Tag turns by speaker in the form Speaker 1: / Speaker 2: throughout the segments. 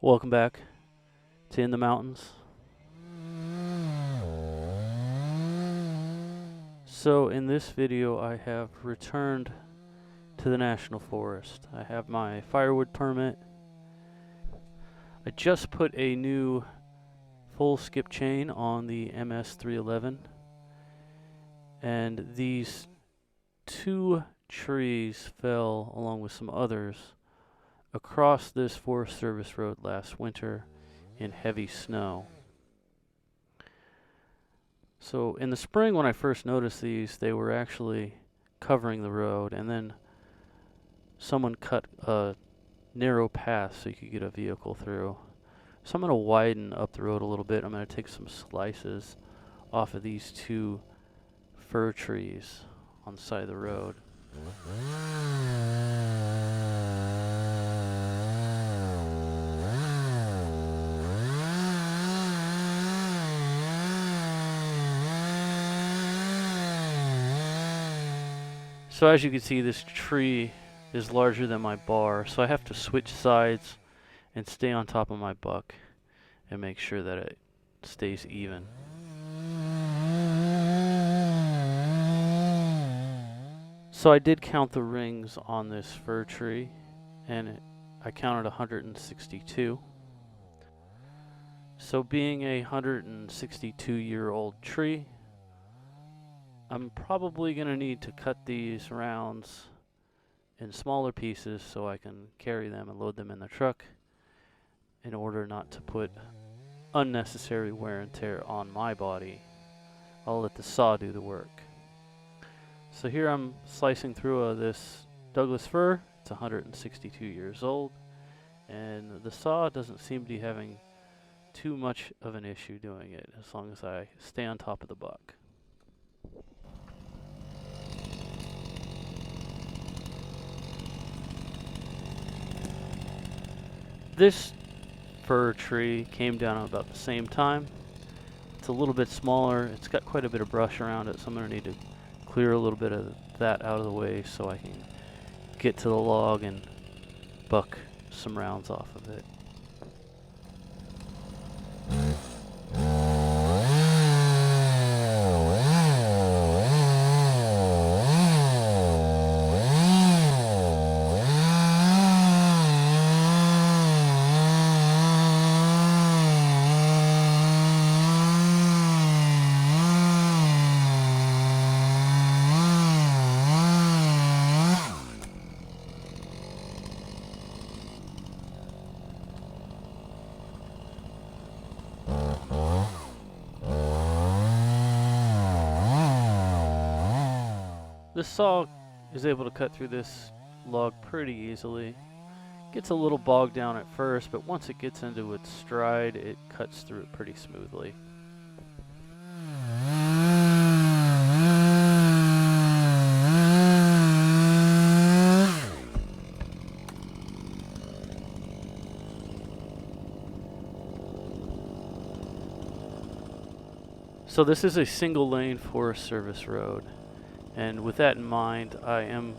Speaker 1: Welcome back to In the Mountains. So in this video I have returned to the National Forest. I have my firewood permit. I just put a new full skip chain on the MS311, and these two trees fell along with some others across this Forest Service road last winter in heavy snow. So in the spring when I first noticed these, they were actually covering the road, and then someone cut a narrow path so you could get a vehicle through. So I'm going to widen up the road a little bit. I'm going to take some slices off of these two fir trees on the side of the road. So as you can see, this tree is larger than my bar, so I have to switch sides and stay on top of my buck and make sure that it stays even. So I did count the rings on this fir tree, and I counted 162. So being a 162-year-old tree, I'm probably going to need to cut these rounds in smaller pieces so I can carry them and load them in the truck in order not to put unnecessary wear and tear on my body. I'll let the saw do the work. So here I'm slicing through this Douglas Fir. It's 162 years old, and the saw doesn't seem to be having too much of an issue doing it as long as I stay on top of the buck. This fir tree came down about the same time. It's a little bit smaller. It's got quite a bit of brush around it, so I'm going to need to clear a little bit of that out of the way so I can get to the log and buck some rounds off of it. This saw is able to cut through this log pretty easily. Gets a little bogged down at first, but once it gets into its stride, it cuts through it pretty smoothly. So this is a single lane Forest Service road. And with that in mind, I am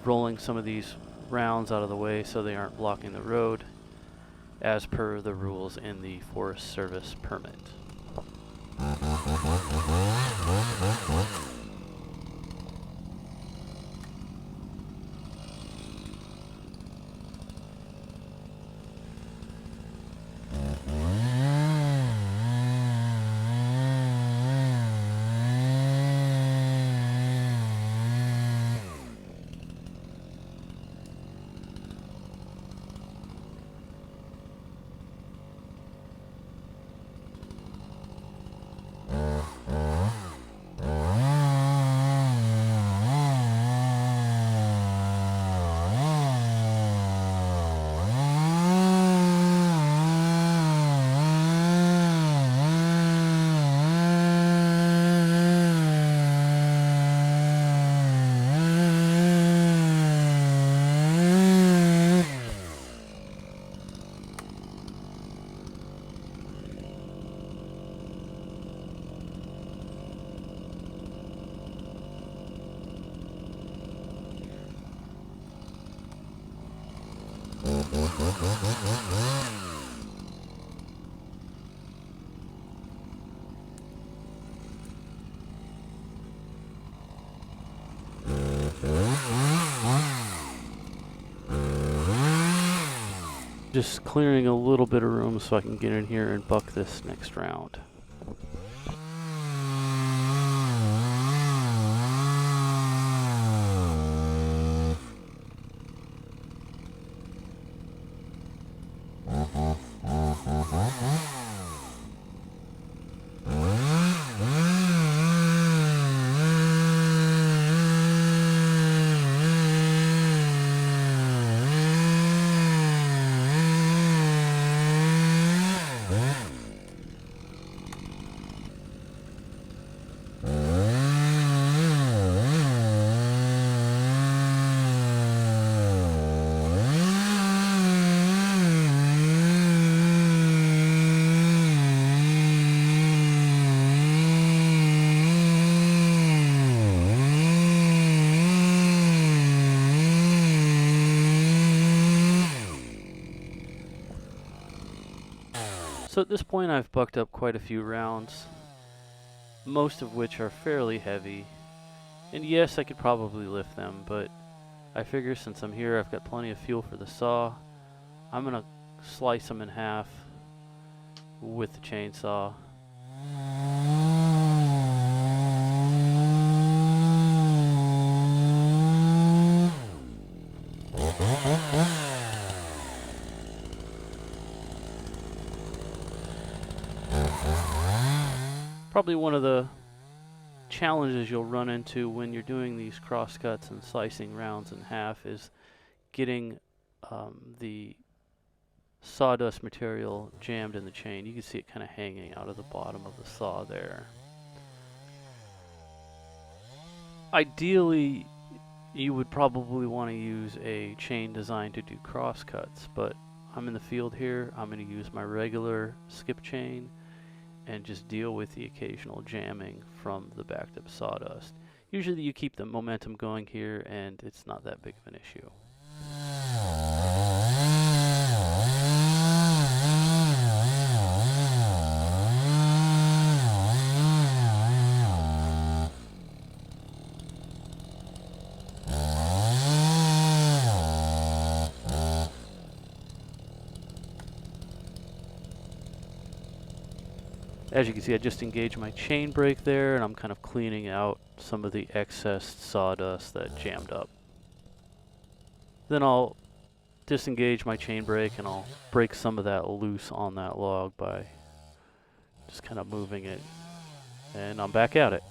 Speaker 1: rolling some of these rounds out of the way so they aren't blocking the road as per the rules in the Forest Service permit. just clearing a little bit of room so I can get in here and buck this next round. So at this point I've bucked up quite a few rounds, most of which are fairly heavy, and yes, I could probably lift them, but I figure since I'm here I've got plenty of fuel for the saw. I'm gonna slice them in half with the chainsaw. Probably one of the challenges you'll run into when you're doing these cross cuts and slicing rounds in half is getting the sawdust material jammed in the chain. You can see it kind of hanging out of the bottom of the saw there. Ideally, you would probably want to use a chain designed to do cross cuts, but I'm in the field here. I'm going to use my regular skip chain and just deal with the occasional jamming from the backed up sawdust. Usually you keep the momentum going here and it's not that big of an issue. As you can see, I just engaged my chain brake there, and I'm kind of cleaning out some of the excess sawdust that jammed up. Then I'll disengage my chain brake and I'll break some of that loose on that log by just kind of moving it, and I'm back at it.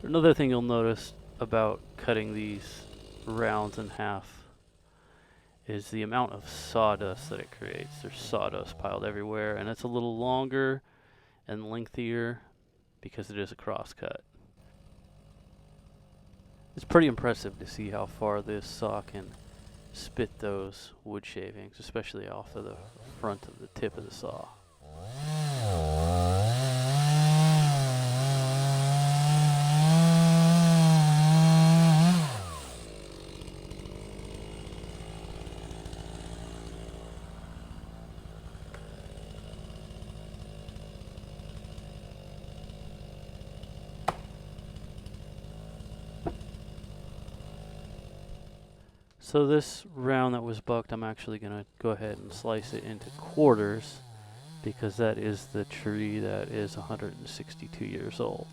Speaker 1: Another thing you'll notice about cutting these rounds in half is the amount of sawdust that it creates. There's sawdust piled everywhere, and it's a little longer and lengthier because it is a crosscut. It's pretty impressive to see how far this saw can spit those wood shavings, especially off of the front of the tip of the saw. So this round that was bucked, I'm actually going to go ahead and slice it into quarters because that is the tree that is 162 years old.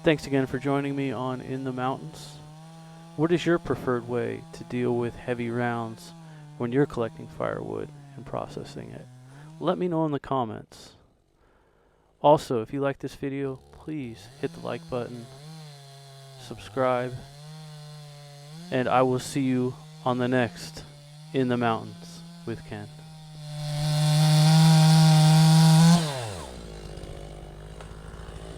Speaker 1: Thanks again for joining me on In the Mountains. What is your preferred way to deal with heavy rounds when you're collecting firewood and processing it? Let me know in the comments. Also, if you like this video, please hit the like button, subscribe, and I will see you on the next In the Mountains with Ken.